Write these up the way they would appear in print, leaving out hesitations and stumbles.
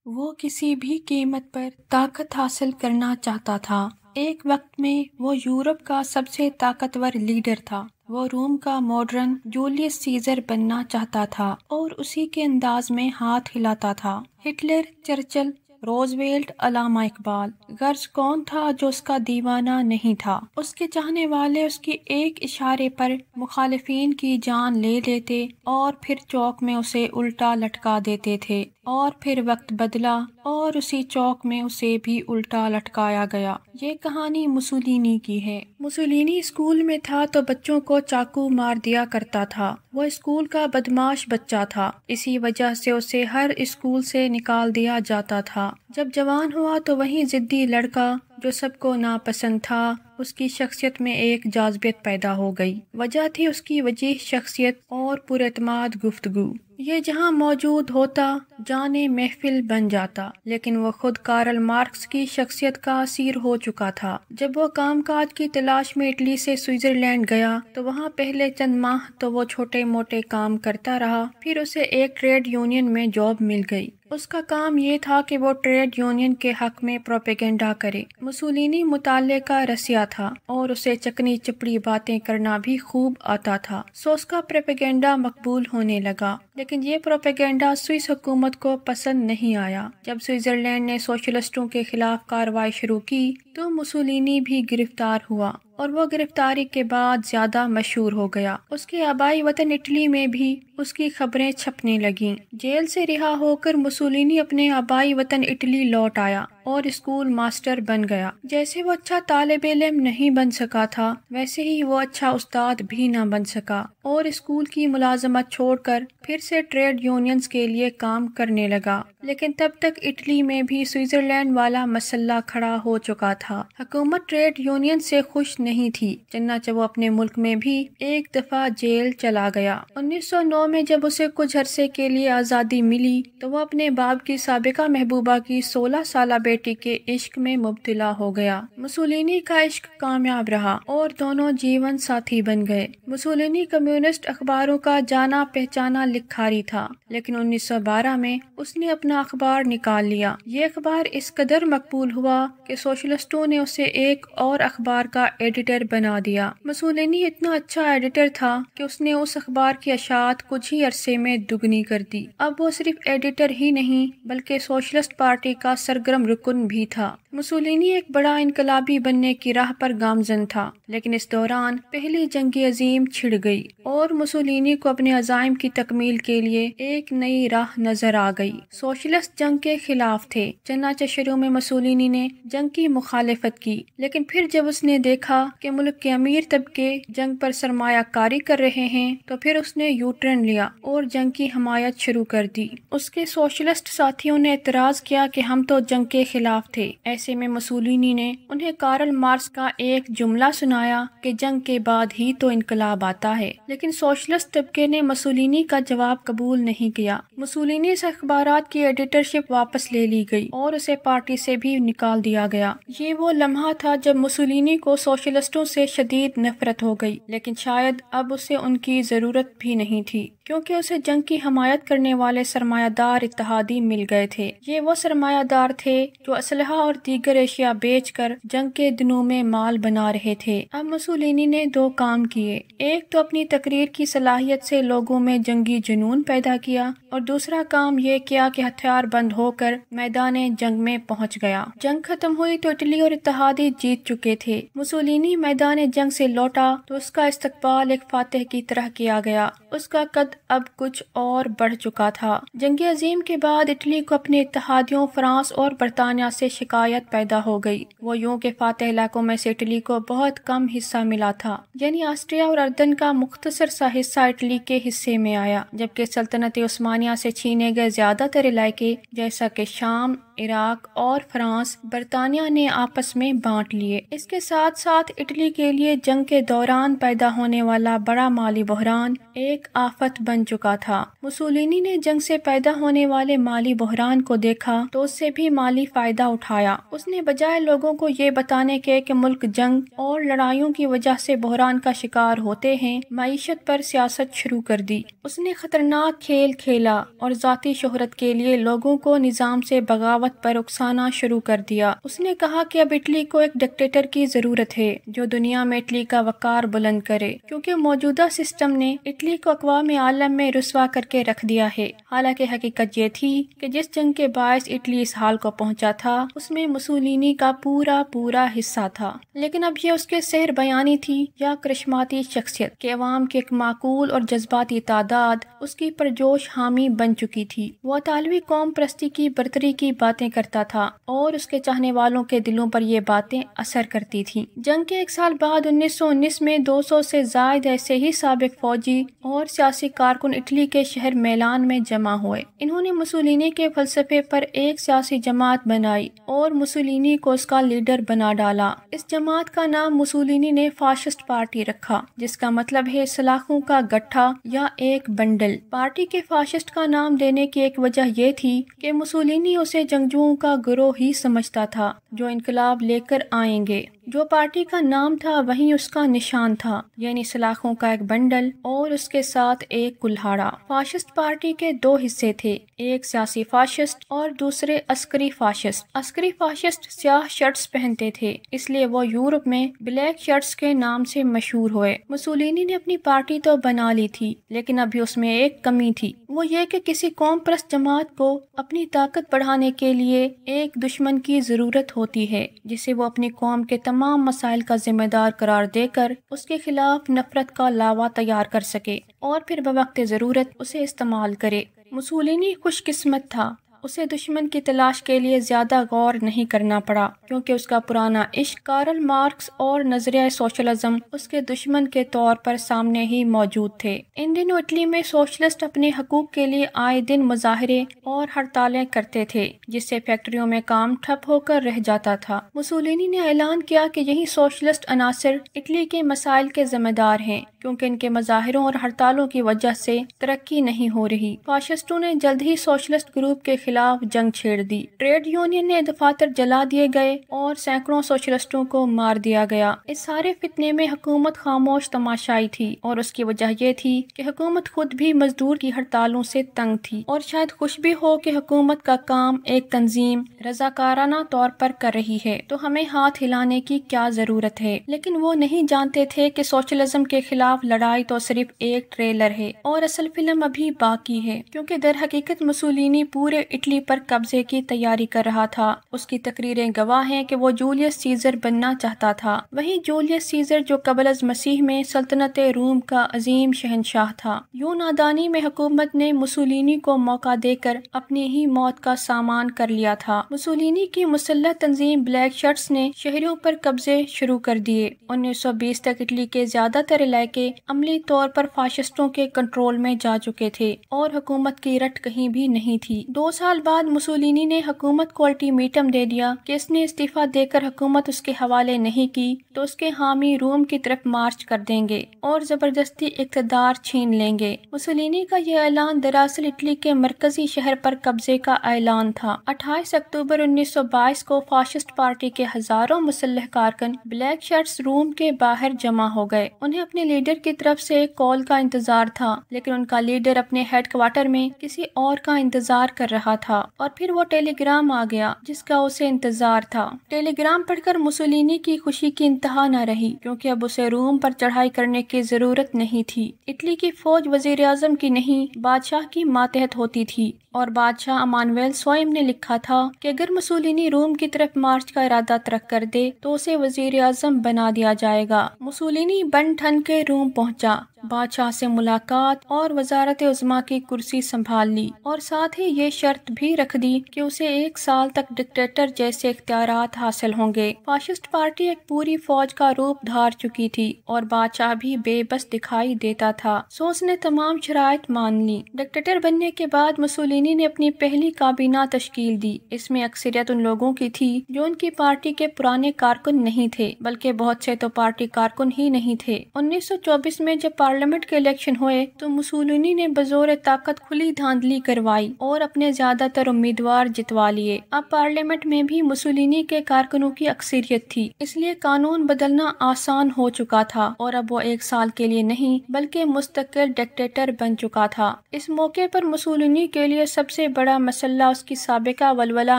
وہ کسی بھی قیمت پر طاقت حاصل کرنا چاہتا تھا۔ ایک وقت میں وہ یورپ کا سب سے طاقتور لیڈر تھا۔ وہ روم کا ماڈرن جولیس سیزر بننا چاہتا تھا اور اسی کے انداز میں ہاتھ ہلاتا تھا۔ ہٹلر، چرچل، روزویلٹ، علامہ اقبال، غرض کون تھا جو اس کا دیوانہ نہیں تھا؟ اس کے چاہنے والے اس کے ایک اشارے پر مخالفین کی جان لے لیتے اور پھر چوک میں اسے الٹا لٹکا دیتے تھے، اور پھر وقت بدلا اور اسی چوک میں اسے بھی الٹا لٹکایا گیا۔ یہ کہانی مسولینی کی ہے۔ مسولینی اسکول میں تھا تو بچوں کو چاقو مار دیا کرتا تھا۔ وہ اسکول کا بدماش بچہ تھا، اسی وجہ سے اسے ہر اسکول سے نکال دیا جاتا تھا۔ جب جوان ہوا تو وہی ضدی لڑکا جو سب کو ناپسند تھا، اس کی شخصیت میں ایک جاذبیت پیدا ہو گئی۔ وجہ تھی اس کی وجیح شخصیت اور پر اعتماد گفتگو۔ یہ جہاں موجود ہوتا جانے محفل بن جاتا، لیکن وہ خود کارل مارکس کی شخصیت کا اسیر ہو چکا تھا۔ جب وہ کام کاج کی تلاش میں اٹلی سے سوئٹزرلینڈ گیا تو وہاں پہلے چند ماہ تو وہ چھوٹے موٹے کام کرتا رہا، پھر اسے ایک ٹریڈ یونین میں جاب مل گئی۔ اس کا کام یہ تھا کہ وہ ٹریڈ یونین کے حق میں پروپیگنڈا کرے۔ مسولینی مطالعے کا رسیا تھا اور اسے چکنی چپڑی باتیں کرنا بھی خوب آتا تھا، سو اس کا پروپیگنڈا مقبول ہونے لگا۔ لیکن یہ پروپیگنڈا سوئس حکومت کو پسند نہیں آیا۔ جب سوئٹزرلینڈ نے سوشلسٹوں کے خلاف کارروائی شروع کی تو مسولینی بھی گرفتار ہوا، اور وہ گرفتاری کے بعد زیادہ مشہور ہو گیا۔ اس کے آبائی وطن اٹلی میں بھی اس کی خبریں چھپنے لگیں۔ جیل سے رہا ہو کر مسولینی اپنے آبائی وطن اٹلی لوٹ آیا اور اسکول ماسٹر بن گیا۔ جیسے وہ اچھا طالب علم نہیں بن سکا تھا، ویسے ہی وہ اچھا استاد بھی نہ بن سکا، اور اسکول کی ملازمت چھوڑ کر پھر سے ٹریڈ یونینز کے لیے کام کرنے لگا۔ لیکن تب تک اٹلی میں بھی سوئٹزرلینڈ والا مسئلہ کھڑا ہو چکا تھا۔ حکومت ٹریڈ یونین سے خوش نہیں تھی، چنانچہ وہ اپنے ملک میں بھی ایک دفعہ جیل چلا گیا۔ 1909 میں جب اسے کچھ عرصے کے لیے آزادی ملی تو وہ اپنے باپ کی سابقہ محبوبہ کی 16 سالہ بیٹی کے عشق میں مبتلا ہو گیا۔ مسولینی کا عشق کامیاب رہا اور دونوں جیون ساتھی بن گئے۔ مسولینی کمیونسٹ اخباروں کا جانا پہچانا لکھاری تھا، لیکن 1912 میں اس نے اپنا اخبار نکال لیا۔ یہ اخبار اس قدر مقبول ہوا کہ سوشلسٹوں نے اسے ایک اور اخبار کا ایڈیٹر بنا دیا۔ مسولینی اتنا اچھا ایڈیٹر تھا کہ اس نے اس اخبار کی اشاعت کچھ ہی عرصے میں دگنی کر دی۔ اب وہ صرف ایڈیٹر ہی نہیں بلکہ سوشلسٹ پارٹی کا سرگرم رکن بھی تھا۔ مسولینی ایک بڑا انقلابی بننے کی راہ پر گامزن تھا، لیکن اس دوران پہلی جنگ عظیم چھڑ گئی اور مسولینی کو اپنے عزائم کی تکمیل کے لیے ایک نئی راہ نظر آ گئی۔ سوشلسٹ جنگ کے خلاف تھے، چنانچہ شروع میں مسولینی نے جنگ کی مخالفت کی، لیکن پھر جب اس نے دیکھا کہ ملک کے امیر طبقے جنگ پر سرمایہ کاری کر رہے ہیں تو پھر اس نے یو ٹرن لیا اور جنگ کی حمایت شروع کر دی۔ اس کے سوشلسٹ ساتھیوں نے اعتراض کیا کہ ہم تو جنگ کے خلاف تھے۔ ایسے میں مسولینی نے انہیں کارل مارکس کا ایک جملہ سنایا کہ جنگ کے بعد ہی تو انقلاب آتا ہے، لیکن سوشلسٹ طبقے نے مسولینی کا جواب قبول نہیں کیا۔ مسولینی سے اخبارات کی ایڈیٹرشپ واپس لے لی گئی اور اسے پارٹی سے بھی نکال دیا گیا۔ یہ وہ لمحہ تھا جب مسولینی کو سوشلسٹوں سے شدید نفرت ہو گئی، لیکن شاید اب اسے ان کی ضرورت بھی نہیں تھی، کیونکہ اسے جنگ کی حمایت کرنے والے سرمایہ دار اتحادی مل گئے تھے۔ یہ وہ سرمایہ دار تھے جو اسلحہ اور دیگر اشیاء بیچ کر جنگ کے دنوں میں مال بنا رہے تھے۔ اب مسولینی نے دو کام کیے، ایک تو اپنی تقریر کی صلاحیت سے لوگوں میں جنگی جنون پیدا کیا، اور دوسرا کام یہ کیا کہ ہتھیار بند ہو کر میدان جنگ میں پہنچ گیا۔ جنگ ختم ہوئی تو اٹلی اور اتحادی جیت چکے تھے۔ مسولینی میدان جنگ سے لوٹا تو اس کا استقبال ایک فاتح کی طرح کیا گیا۔ اس کا قد اب کچھ اور بڑھ چکا تھا۔ جنگ عظیم کے بعد اٹلی کو اپنے اتحادیوں فرانس اور برطانیہ سے شکایت پیدا ہو گئی۔ وہ یوں کہ فاتح علاقوں میں سے اٹلی کو بہت کم حصہ ملا تھا، یعنی آسٹریا اور اردن کا مختصر سا حصہ اٹلی کے حصے میں آیا، جبکہ سلطنت عثمانیہ سے چھینے گئے زیادہ تر علاقے جیسا کہ شام، عراق اور فرانس برطانیہ نے آپس میں بانٹ لیے۔ اس کے ساتھ ساتھ اٹلی کے لیے جنگ کے دوران پیدا ہونے والا بڑا مالی بحران ایک آفت بن چکا تھا۔ مسولینی نے جنگ سے پیدا ہونے والے مالی بحران کو دیکھا تو اس سے بھی مالی فائدہ اٹھایا۔ اس نے بجائے لوگوں کو یہ بتانے کے کہ ملک جنگ اور لڑائیوں کی وجہ سے بحران کا شکار ہوتے ہیں، معیشت پر سیاست شروع کر دی۔ اس نے خطرناک کھیل کھیلا اور ذاتی شہرت کے لیے لوگوں کو نظام سے بغاوت پر اکسانا شروع کر دیا۔ اس نے کہا کہ اب اٹلی کو ایک ڈکٹیٹر کی ضرورت ہے جو دنیا میں اٹلی کا وقار بلند کرے، کیونکہ موجودہ سسٹم نے اٹلی کو اقوام عالم میں رسوا کر کے رکھ دیا ہے۔ حالانکہ حقیقت یہ تھی کہ جس جنگ کے باعث اٹلی اس حال کو پہنچا تھا اس میں مسولینی کا پورا حصہ تھا، لیکن اب یہ اس کے سحر بیانی تھی یا کرشماتی شخصیت کہ عوام کی ایک معقول اور جذباتی تعداد اس کی پرجوش حامی بن چکی تھی۔ وہ اطالوی قوم پرستی کی برتری کی باتیں کرتا تھا اور اس کے چاہنے والوں کے دلوں پر یہ باتیں اثر کرتی تھیں۔ جنگ کے ایک سال بعد 1919 میں 200 سے زائد ایسے ہی سابق فوجی اور سیاسی کارکن اٹلی کے شہر میلان میں جمع ہوئے۔ انہوں نے مسولینی کے فلسفے پر ایک سیاسی جماعت بنائی اور مسولینی کو اس کا لیڈر بنا ڈالا۔ اس جماعت کا نام مسولینی نے فاشسٹ پارٹی رکھا، جس کا مطلب ہے سلاخوں کا گٹھا یا ایک بنڈل۔ پارٹی کے فاشسٹ کا نام دینے کی ایک وجہ یہ تھی کہ مسولینی اسے جنگجوؤں کا گروہ ہی سمجھتا تھا جو انقلاب لے کر آئیں گے۔ جو پارٹی کا نام تھا وہیں اس کا نشان تھا، یعنی سلاخوں کا ایک بنڈل اور اس کے ساتھ ایک کلہاڑا۔ فاشسٹ پارٹی کے دو حصے تھے، ایک سیاسی فاشسٹ اور دوسرے عسکری فاشسٹ۔ عسکری فاشسٹ سیاہ شرٹس پہنتے تھے، اس لیے وہ یورپ میں بلیک شرٹس کے نام سے مشہور ہوئے۔ مسولینی نے اپنی پارٹی تو بنا لی تھی، لیکن ابھی اس میں ایک کمی تھی، وہ یہ کہ کسی قوم پرست جماعت کو اپنی طاقت بڑھانے کے لیے ایک دشمن کی ضرورت ہوتی ہے جسے وہ اپنی قوم کے تمام مسائل کا ذمہ دار قرار دے کر اس کے خلاف نفرت کا لاوا تیار کر سکے اور پھر بوقت ضرورت اسے استعمال کرے۔ مسولینی خوش قسمت تھا، اسے دشمن کی تلاش کے لیے زیادہ غور نہیں کرنا پڑا، کیونکہ اس کا پرانا عشق کارل مارکس اور نظریہ سوشلزم اس کے دشمن کے طور پر سامنے ہی موجود تھے۔ ان دنوں اٹلی میں سوشلسٹ اپنے حقوق کے لیے آئے دن مظاہرے اور ہڑتالیں کرتے تھے، جس سے فیکٹریوں میں کام ٹھپ ہو کر رہ جاتا تھا۔ مسولینی نے اعلان کیا کہ یہی سوشلسٹ عناصر اٹلی کے مسائل کے ذمہ دار ہیں، کیونکہ ان کے مظاہروں اور ہڑتالوں کی وجہ سے ترقی نہیں ہو رہی۔ فاشسٹوں نے جلد ہی سوشلسٹ گروپ کے خلاف جنگ چھیڑ دی، ٹریڈ یونین نے دفاتر جلا دیے گئے اور سینکڑوں سوشلسٹوں کو مار دیا گیا۔ اس سارے فتنے میں حکومت خاموش تماشائی تھی، اور اس کی وجہ یہ تھی کہ حکومت خود بھی مزدور کی ہڑتالوں سے تنگ تھی اور شاید خوش بھی ہو کہ حکومت کا کام ایک تنظیم رضاکارانہ طور پر کر رہی ہے تو ہمیں ہاتھ ہلانے کی کیا ضرورت ہے۔ لیکن وہ نہیں جانتے تھے کہ سوشلزم کے خلاف لڑائی تو صرف ایک ٹریلر ہے اور اصل فلم ابھی باقی ہے، کیونکہ در حقیقت مسولینی پورے اٹلی پر قبضے کی تیاری کر رہا تھا۔ اس کی تقریریں گواہ ہیں کہ وہ جولیس سیزر بننا چاہتا تھا، وہی جولیس سیزر جو قبل از مسیح میں سلطنت روم کا عظیم شہنشاہ تھا۔ یوں نادانی میں حکومت نے مسولینی کو موقع دے کر اپنی ہی موت کا سامان کر لیا تھا۔ مسولینی کی مسلح تنظیم بلیک شرٹس نے شہروں پر قبضے شروع کر دیے۔ 1920 تک اٹلی کے زیادہ تر علاقے عملی طور پر فاشسٹوں کے کنٹرول میں جا چکے تھے اور حکومت کی رٹ کہیں بھی نہیں تھی۔ 2 سال بعد مسولینی نے حکومت کو الٹیمیٹم دے دیا کہ اس نے استعفیٰ دے کر حکومت اس کے حوالے نہیں کی تو اس کے حامی روم کی طرف مارچ کر دیں گے اور زبردستی اقتدار چھین لیں گے۔ مسولینی کا یہ اعلان دراصل اٹلی کے مرکزی شہر پر قبضے کا اعلان تھا۔ 28 اکتوبر 1922 کو فاشسٹ پارٹی کے ہزاروں مسلح کارکن بلیک شرٹس روم کے باہر جمع ہو گئے۔ انہیں اپنے لیڈر کی طرف سے ایک کال کا انتظار تھا، لیکن ان کا لیڈر اپنے ہیڈ کوارٹر میں کسی اور کا انتظار کر رہا تھا، اور پھر وہ ٹیلی گرام آ گیا جس کا اسے انتظار تھا۔ ٹیلی گرام پڑھ کر مسولینی کی خوشی کی انتہا نہ رہی، کیونکہ اب اسے روم پر چڑھائی کرنے کی ضرورت نہیں تھی۔ اٹلی کی فوج وزیر اعظم کی نہیں، بادشاہ کی ماتحت ہوتی تھی، اور بادشاہ امانویل سوئم نے لکھا تھا کہ اگر مسولینی روم کی طرف مارچ کا ارادہ ترک کر دے تو اسے وزیر اعظم بنا دیا جائے گا۔ مسولینی بن ٹھن کے روم پہنچا، بادشاہ سے ملاقات اور وزارت عظمیٰ کی کرسی سنبھال لی، اور ساتھ ہی یہ شرط بھی رکھ دی کہ اسے 1 سال تک ڈکٹیٹر جیسے اختیارات حاصل ہوں گے۔ فاشسٹ پارٹی ایک پوری فوج کا روپ دھار چکی تھی اور بادشاہ بھی بے بس دکھائی دیتا تھا، سو اس نے تمام شرائط مان لی۔ ڈکٹیٹر بننے کے بعد مسولینی نے اپنی پہلی کابینہ تشکیل دی۔ اس میں اکثریت ان لوگوں کی تھی جو ان کی پارٹی کے پرانے کارکن نہیں تھے، بلکہ بہت سے تو پارٹی کارکن ہی نہیں تھے۔ 1924 میں جب پارلیمنٹ کے الیکشن ہوئے تو مسولینی نے بزور طاقت کھلی دھاندلی کروائی اور اپنے زیادہ تر امیدوار جتوا لیے۔ اب پارلیمنٹ میں بھی مسولینی کے کارکنوں کی اکثریت تھی، اس لیے قانون بدلنا آسان ہو چکا تھا اور اب وہ 1 سال کے لیے نہیں بلکہ مستقل ڈکٹیٹر بن چکا تھا۔ اس موقع پر مسولینی کے لیے سب سے بڑا مسئلہ اس کی سابقہ ولولہ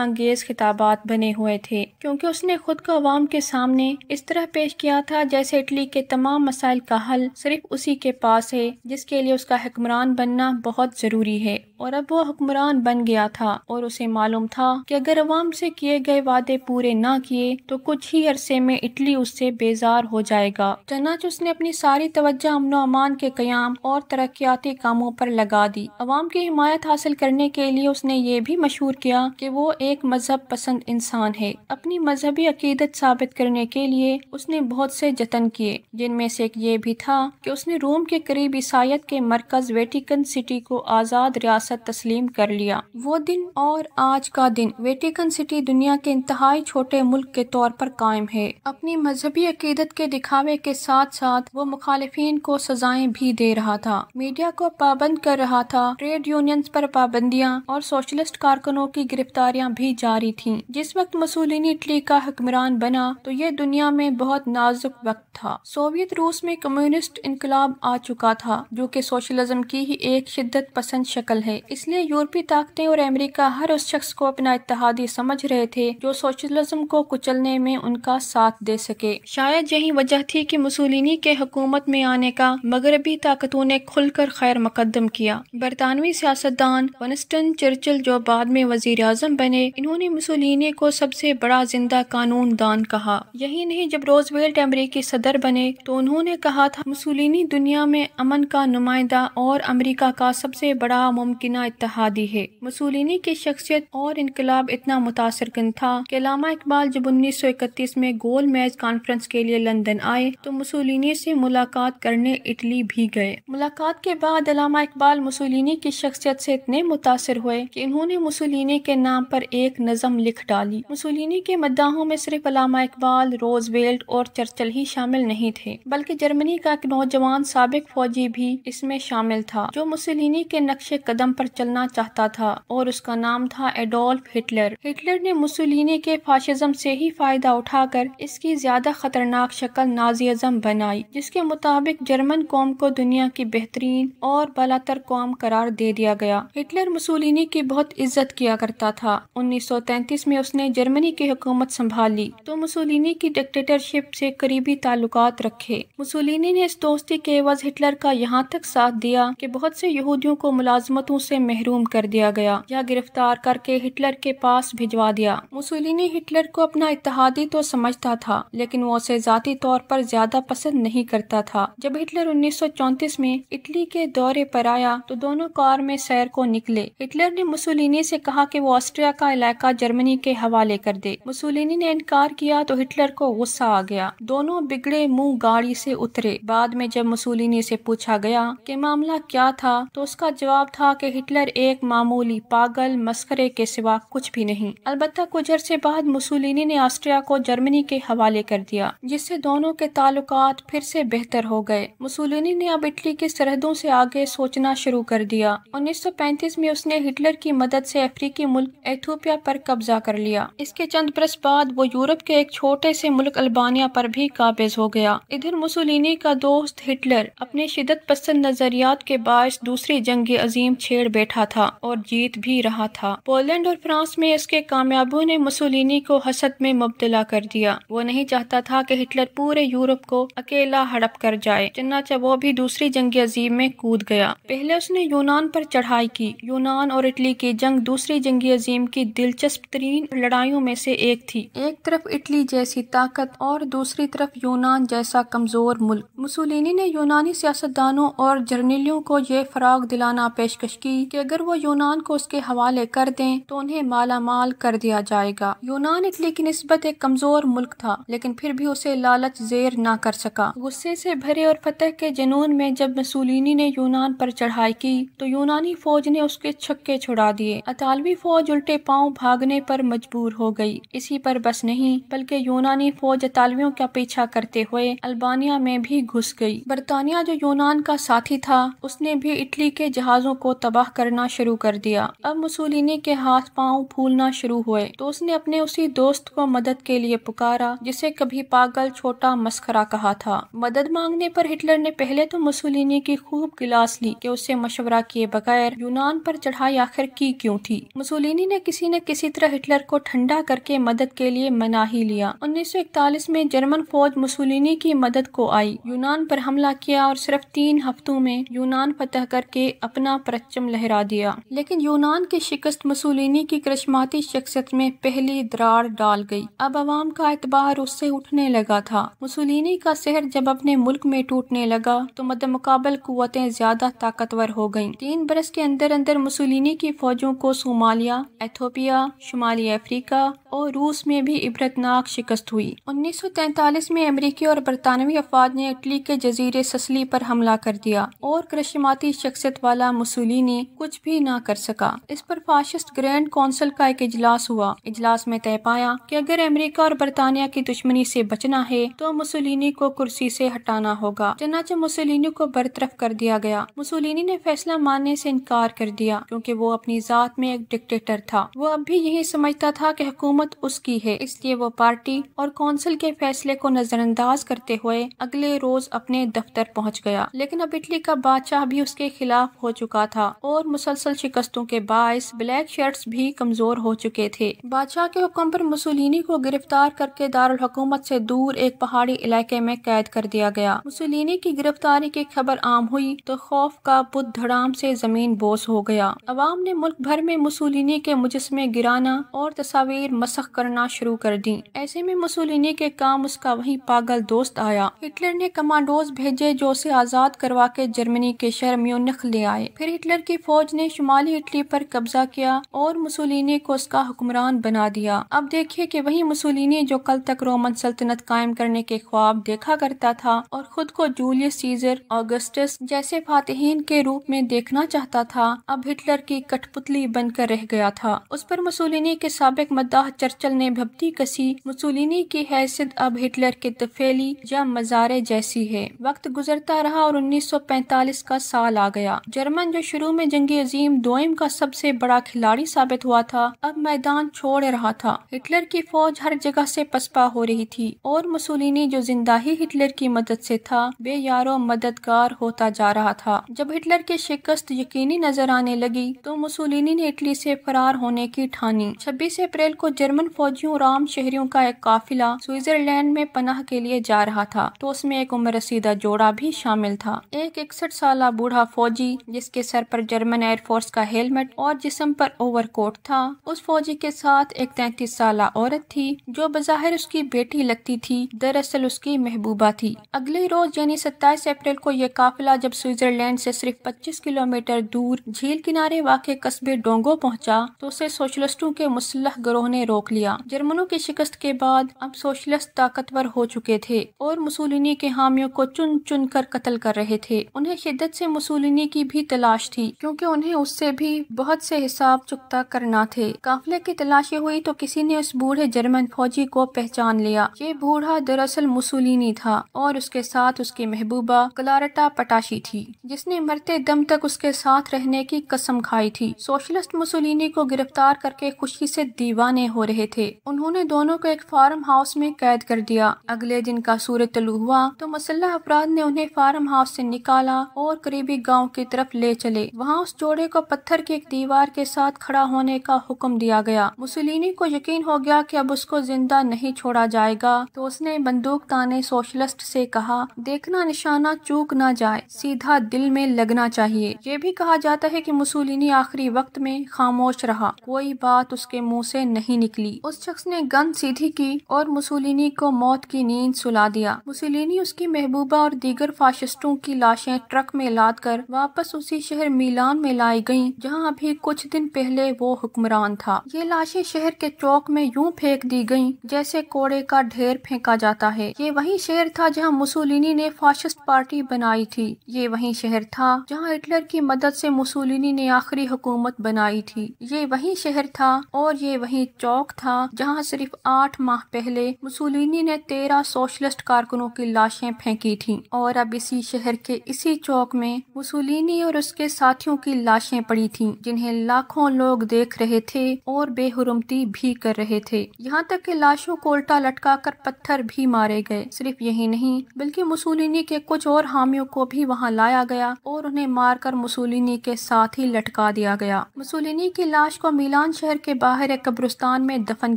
انگیز خطابات بنے ہوئے تھے، کیونکہ اس نے خود کو عوام کے سامنے اس طرح پیش کیا تھا جیسے اٹلی کے تمام مسائل کا حل صرف اسی کے پاس ہے، جس کے لیے اس کا حکمران بننا بہت ضروری ہے۔ اور اب وہ حکمران بن گیا تھا اور اسے معلوم تھا کہ اگر عوام سے کیے گئے وعدے پورے نہ کیے تو کچھ ہی عرصے میں اٹلی اس سے بیزار ہو جائے گا۔ چنانچہ اس نے اپنی ساری توجہ امن و امان کے قیام اور ترقیاتی کاموں پر لگا دی۔ عوام کی حمایت حاصل کرنے کے لیے اس نے یہ بھی مشہور کیا کہ وہ ایک مذہب پسند انسان ہے۔ اپنی مذہبی عقیدت ثابت کرنے کے لیے اس نے بہت سے جتن کیے، جن میں سے ایک یہ بھی تھا کہ اس نے روم کے قریب عیسائیت کے مرکز ویٹیکن سٹی کو آزاد ریاست تسلیم کر لیا۔ وہ دن اور آج کا دن ویٹیکن سٹی دنیا کے انتہائی چھوٹے ملک کے طور پر قائم ہے۔ اپنی مذہبی عقیدت کے دکھاوے کے ساتھ ساتھ وہ مخالفین کو سزائیں بھی دے رہا تھا، میڈیا کو پابند کر رہا تھا، ٹریڈ یونینز پر پابندیاں اور سوشلسٹ کارکنوں کی گرفتاریاں بھی جاری تھیں۔ جس وقت مسولینی اٹلی کا حکمران بنا تو یہ دنیا میں بہت نازک وقت تھا۔ سوویت روس میں کمیونسٹ انقلاب آ چکا تھا، جو کہ سوشلزم کی ہی ایک شدت پسند شکل ہے، اس لیے یورپی طاقتیں اور امریکہ ہر اس شخص کو اپنا اتحادی سمجھ رہے تھے جو سوشلزم کو کچلنے میں ان کا ساتھ دے سکے۔ شاید یہی وجہ تھی کہ مسولینی کے حکومت میں آنے کا مغربی طاقتوں نے کھل کر خیر مقدم کیا۔ برطانوی سیاستدان ونسٹن چرچل جو بعد میں وزیر اعظم بنے، انہوں نے مسولینی کو سب سے بڑا زندہ قانون دان کہا۔ یہی نہیں، جب روزویلٹ امریکی صدر بنے تو انہوں نے کہا تھا مسولینی دنیا میں امن کا نمائندہ اور امریکہ کا سب سے بڑا ممکنہ اتحادی ہے۔ مسولینی کی شخصیت اور انقلاب اتنا متاثر کن تھا کہ علامہ اقبال جب 1931 میں گول میز کانفرنس کے لیے لندن آئے تو مسولینی سے ملاقات کرنے اٹلی بھی گئے۔ ملاقات کے بعد علامہ اقبال مسولینی کی شخصیت سے اتنے متاثر ہوئے کہ انہوں نے مسولینی کے نام پر ایک نظم لکھ ڈالی۔ مسولینی کے مداحوں میں صرف علامہ اقبال، روزویلٹ اور چرچل ہی شامل نہیں تھے، بلکہ جرمنی کا ایک نوجوان سابق فوجی بھی اس میں شامل تھا جو مسولینی کے نقش قدم پر چلنا چاہتا تھا، اور اس کا نام تھا ایڈولف ہٹلر۔ ہٹلر نے مسولینی کے فاشزم سے ہی فائدہ اٹھا کر اس کی زیادہ خطرناک شکل نازیزم بنائی، جس کے مطابق جرمن قوم کو دنیا کی بہترین اور بالاتر قوم قرار دے دیا گیا۔ ہٹلر مسولینی کی بہت عزت کیا کرتا تھا۔ 1933 میں اس نے جرمنی کی حکومت سنبھال لی تو مسولینی کی ڈکٹیٹرشپ سے قریبی تعلقات رکھے۔ مسولینی نے اس دوستی کے عوض ہٹلر کا یہاں تک ساتھ دیا کہ بہت سے یہودیوں کو ملازمتوں سے محروم کر دیا گیا یا گرفتار کر کے ہٹلر کے پاس بھجوا دیا۔ مسولینی ہٹلر کو اپنا اتحادی تو سمجھتا تھا، لیکن وہ اسے ذاتی طور پر زیادہ پسند نہیں کرتا تھا۔ جب ہٹلر 1934 میں اٹلی کے دورے پر آیا تو دونوں کار میں سیر کو نکلے۔ ہٹلر نے مسولینی سے کہا کہ وہ آسٹریا کا علاقہ جرمنی کے حوالے کر دے۔ مسولینی نے انکار کیا تو ہٹلر کو غصہ آ گیا۔ دونوں بگڑے منہ گاڑی سے اترے۔ بعد میں جب مسولینی سے پوچھا گیا کہ معاملہ کیا تھا تو اس کا جواب تھا کہ ہٹلر ایک معمولی پاگل مسخرے کے سوا کچھ بھی نہیں۔ البتہ کچھ عرصے بعد مسولینی نے آسٹریا کو جرمنی کے حوالے کر دیا، جس سے دونوں کے تعلقات پھر سے بہتر ہو گئے۔ مسولینی نے اب اٹلی کی سرحدوں سے آگے سوچنا شروع کر دیا۔ 1935 میں اس نے ہٹلر کی مدد سے افریقی ملک ایتھوپیا پر قبضہ کر لیا۔ اس کے چند برس بعد وہ یورپ کے ایک چھوٹے سے ملک البانیہ پر بھی قابض ہو گیا۔ ادھر مسولینی کا دوست ہٹلر اپنے شدت پسند نظریات کے باعث دوسری جنگ عظیم چھیڑ لیڑ بیٹھا تھا اور جیت بھی رہا تھا۔ پولینڈ اور فرانس میں اس کے کامیابیوں نے مسولینی کو حسد میں مبتلا کر دیا۔ وہ نہیں چاہتا تھا کہ ہٹلر پورے یورپ کو اکیلا ہڑپ کر جائے، چنانچہ وہ بھی دوسری جنگ عظیم میں کود گیا۔ پہلے اس نے یونان پر چڑھائی کی۔ یونان اور اٹلی کی جنگ دوسری جنگ عظیم کی دلچسپ ترین لڑائیوں میں سے ایک تھی۔ ایک طرف اٹلی جیسی طاقت اور دوسری طرف یونان جیسا کمزور ملک۔ مسولینی نے یونانی سیاستدانوں اور جرنیلوں کو یہ فراغ دلانا پیشکش کی کہ اگر وہ یونان کو اس کے حوالے کر دیں تو انہیں مالا مال کر دیا جائے گا۔ یونان اٹلی کی نسبت ایک کمزور ملک تھا، لیکن پھر بھی اسے لالچ زیر نہ کر سکا۔ غصے سے بھرے اور فتح کے جنون میں جب مسولینی نے یونان پر چڑھائی کی تو یونانی فوج نے اس کے چھکے چھڑا دیے۔ اطالوی فوج الٹے پاؤں بھاگنے پر مجبور ہو گئی۔ اسی پر بس نہیں بلکہ یونانی فوج اطالویوں کا پیچھا کرتے ہوئے البانیا میں بھی گھس گئی۔ برطانیہ جو یونان کا ساتھی تھا، اس نے بھی اٹلی کے جہازوں کو تباہ کرنا شروع کر دیا۔ اب مسولینی کے ہاتھ پاؤں پھولنا شروع ہوئے تو اس نے اپنے اسی دوست کو مدد کے لیے پکارا جسے کبھی پاگل چھوٹا مسخرہ کہا تھا۔ مدد مانگنے پر ہٹلر نے پہلے تو مسولینی کی خوب کلاس لی کہ اس سے مشورہ کیے بغیر یونان پر چڑھائی آخر کی کیوں تھی۔ مسولینی نے کسی نہ کسی طرح ہٹلر کو ٹھنڈا کر کے مدد کے لیے منا ہی لیا۔ 1941 میں جرمن فوج مسولینی کی مدد کو آئی، یونان پر حملہ کیا اور صرف 3 ہفتوں میں یونان فتح کر کے اپنا پرچم لہرا دیا۔ لیکن یونان کی شکست مسولینی کی کرشماتی شخصیت میں پہلی دراڑ ڈال گئی۔ اب عوام کا اعتبار اس سے اٹھنے لگا تھا۔ مسولینی کا سحر جب اپنے ملک میں ٹوٹنے لگا تو مدمقابل قوتیں زیادہ طاقتور ہو گئیں۔ 3 برس کے اندر اندر مسولینی کی فوجوں کو صومالیہ، ایتھوپیا، شمالی افریقہ اور روس میں بھی عبرتناک شکست ہوئی۔ 1943 میں امریکی اور برطانوی افواج نے اٹلی کے جزیرے سسلی پر حملہ کر دیا اور کرشماتی شخصیت والا مسولینی کچھ بھی نہ کر سکا۔ اس پر فاشسٹ گرینڈ کونسل کا ایک اجلاس ہوا۔ اجلاس میں طے پایا کہ اگر امریکہ اور برطانیہ کی دشمنی سے بچنا ہے تو مسولینی کو کرسی سے ہٹانا ہوگا۔ چنانچہ مسولینی کو برطرف کر دیا گیا۔ مسولینی نے فیصلہ ماننے سے انکار کر دیا کیونکہ وہ اپنی ذات میں ایک ڈکٹیٹر تھا۔ وہ اب بھی یہی سمجھتا تھا کہ حکومت اس کی ہے، اس لیے وہ پارٹی اور کونسل کے فیصلے کو نظر انداز کرتے ہوئے اگلے روز اپنے دفتر پہنچ گیا۔ لیکن اب اٹلی کا بادشاہ بھی اس کے خلاف ہو چکا تھا اور مسلسل شکستوں کے باعث بلیک شرٹس بھی کمزور ہو چکے تھے۔ بادشاہ کے حکم پر مسولینی کو گرفتار کر کے دارالحکومت سے دور ایک پہاڑی علاقے میں قید کر دیا گیا۔ مسولینی کی گرفتاری کی خبر عام ہوئی تو خوف کا بت دھڑام سے زمین بوس ہو گیا۔ عوام نے ملک بھر میں مسولینی کے مجسمے گرانا اور تصاویر مسخ کرنا شروع کر دیں۔ ایسے میں مسولینی کے کام اس کا وہی پاگل دوست آیا۔ ہٹلر نے کمانڈوز بھیجے جو اسے آزاد کروا کے جرمنی کے شہر میونخ لے آئے۔ پھر ہٹلر کی فوج نے شمالی اٹلی پر قبضہ کیا اور مسولینی کو اس کا حکمران بنا دیا۔ اب دیکھیے کہ وہی مسولینی جو کل تک رومن سلطنت قائم کرنے کے خواب دیکھا کرتا تھا اور خود کو جولیس سیزر، آگسٹس جیسے فاتحین کے روپ میں دیکھنا چاہتا تھا، اب ہٹلر کی کٹھ پتلی بن کر رہ گیا تھا۔ اس پر مسولینی کے سابق مداح چرچل نے بھپتی کسی۔ مسولینی کی حیثیت اب ہٹلر کے طفیلی یا مزارے جیسی ہے۔ وقت گزرتا رہا اور 1945 کا سال آ گیا۔ جرمن جو شروع میں جنگ عظیم دوئم کا سب سے بڑا کھلاڑی ثابت ہوا تھا، اب میدان چھوڑ رہا تھا۔ ہٹلر کی فوج ہر جگہ سے پسپا ہو رہی تھی اور مسولینی جو زندہ ہی ہٹلر کی مدد سے تھا، بے یارو مددگار ہوتا جا رہا تھا۔ جب ہٹلر کی شکست یقینی نظر آنے لگی تو مسولینی نے اٹلی سے فرار ہونے کی ٹھانی۔ 26 اپریل کو جرمن فوجیوں اور عام شہریوں کا ایک قافلہ سوئٹزرلینڈ میں پناہ کے لیے جا رہا تھا تو اس میں ایک عمر رسیدہ جوڑا بھی شامل تھا۔ ایک 61 سالہ بوڑھا فوجی جس کے سر پر جرمن ایئر فورس کا ہیلمٹ اور جسم پر اوور کوٹ تھا۔ اس فوجی کے ساتھ ایک 33 سالہ عورت تھی جو بظاہر اس کی بیٹی لگتی تھی، دراصل اس کی محبوبہ تھی۔ اگلے روز یعنی 27 اپریل کو یہ قافلہ جب سوئٹزرلینڈ سے صرف 25 کلومیٹر دور جھیل کنارے واقع قصبے ڈونگو پہنچا تو اسے سوشلسٹوں کے مسلح گروہ نے روک لیا۔ جرمنوں کی شکست کے بعد اب سوشلسٹ طاقتور ہو چکے تھے اور مسولینی کے حامیوں کو چن چن کر قتل کر رہے تھے۔ انہیں شدت سے مسولینی کی بھی تلاش تھی کیونکہ انہیں اس سے بھی بہت سے حساب چکتا کرنا تھے۔ قافلے کی تلاشی ہوئی تو کسی نے اس بوڑھے جرمن فوجی کو پہچان لیا۔ یہ بوڑھا دراصل مسولینی تھا اور اس کے ساتھ اس کی محبوبہ کلارٹا پٹاشی تھی جس نے مرتے دم تک اس کے ساتھ رہنے کی قسم کھائی تھی۔ سوشلسٹ مسولینی کو گرفتار کر کے خوشی سے دیوانے ہو رہے تھے۔ انہوں نے دونوں کو ایک فارم ہاؤس میں قید کر دیا۔ اگلے دن کا سورج طلوع ہوا تو مسلح افراد نے انہیں فارم ہاؤس سے نکالا اور قریبی گاؤں کی طرف لے چلے۔ وہاں اس جوڑے کو پتھر کی ایک دیوار کے ساتھ کھڑا ہونے کا حکم دیا گیا۔ مسولینی کو یقین ہو گیا کہ اب اس کو زندہ نہیں چھوڑا جائے گا، تو اس نے بندوق تانے سوشلسٹ سے کہا، دیکھنا نشانہ چوک نہ جائے، سیدھا دل میں لگنا چاہیے۔ یہ بھی کہا جاتا ہے کہ مسولینی آخری وقت میں خاموش رہا، کوئی بات اس کے منہ سے نہیں نکلی۔ اس شخص نے گن سیدھی کی اور مسولینی کو موت کی نیند سلا دیا۔ مسولینی، اس کی محبوبہ اور دیگر فاشسٹوں کی لاشیں ٹرک میں لاد کر واپس اسی شہر میلان میں لائی گئیں جہاں ابھی کچھ دن پہلے وہ حکمران تھا۔ یہ لاشیں شہر کے چوک میں یوں پھینک دی گئیں جیسے کوڑے کا ڈھیر پھینکا جاتا ہے۔ یہ وہی شہر تھا جہاں مسولینی نے فاشسٹ پارٹی بنائی تھی۔ یہ وہی شہر تھا جہاں ہٹلر کی مدد سے مسولینی نے آخری حکومت بنائی تھی۔ یہ وہی شہر تھا اور یہ وہی چوک تھا جہاں صرف 8 ماہ پہلے مسولینی نے 13 سوشلسٹ کارکنوں کی لاشیں پھینکی تھیں، اور اب اسی شہر کے اسی چوک میں مسولینی اور اس کے ساتھیوں کی لاشیں پڑی تھیں جنہیں لاکھوں لوگ دیکھ رہے تھے اور بے حرمتی بھی کر رہے تھے، یہاں تک کہ لاشوں کو الٹا لٹکا کر پتھر بھی مارے گئے۔ صرف یہی نہیں بلکہ مسولینی کے کچھ اور حامیوں کو بھی وہاں لایا گیا اور انہیں مار کر مسولینی کے ساتھ ہی لٹکا دیا گیا۔ مسولینی کی لاش کو میلان شہر کے باہر ایک قبرستان میں دفن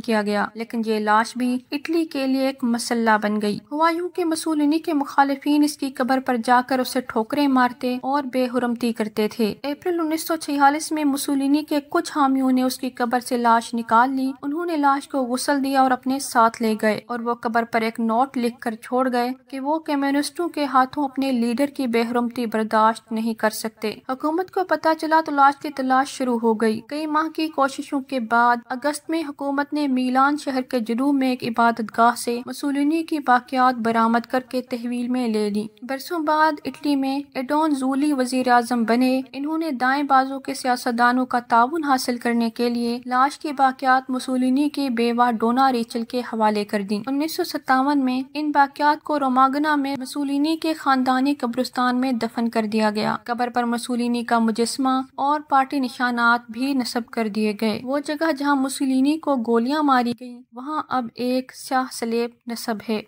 کیا گیا، لیکن یہ لاش بھی اٹلی کے لیے ایک مسئلہ بن گئی۔ ہوا یوں کہ مسولینی کے مخالفین اس کی قبر پر جا کر اسے ٹھوکریں مارتے اور بے حرمتی کرتے تھے۔ اپریل 1946 میں مسولینی کے کچھ حامیوں نے اس کی قبر سے لاش نکال لی۔ انہوں نے لاش کو غسل دیا اور اپنے ساتھ لے گئے، اور وہ قبر پر ایک نوٹ لکھ کر چھوڑ گئے کہ وہ کمیونسٹوں کے ہاتھوں اپنے لیڈر کی بے حرمتی برداشت نہیں کر سکتے۔ حکومت کو پتہ چلا تو لاش کی تلاش شروع ہو گئی۔ کئی ماہ کی کوششوں کے بعد اگست میں حکومت نے میلان شہر کے جنوب میں ایک عبادت گاہ سے مسولینی کی باقیات برآمد کر کے تحویل میں لے لی۔ برسوں بعد اٹلی میں ایڈون زولی وزیر اعظم بنے۔ انہوں نے دائیں بازو کے سیاستدانوں کا تعاون حاصل کرنے کے لیے لاش کی باقیات مسولینی کی بیوہ ڈونا ریچل کے حوالے کر دیں۔ 1957 میں ان باقیات کو روماگنا میں مسولینی کے خاندانی قبرستان میں دفن کر دیا گیا۔ قبر پر مسولینی کا مجسمہ اور پارٹی نشانات بھی نصب کر دیے گئے۔ وہ جگہ جہاں مسولینی کو گولیاں ماری گئیں وہاں اب ایک سیاہ سلیب نصب ہے۔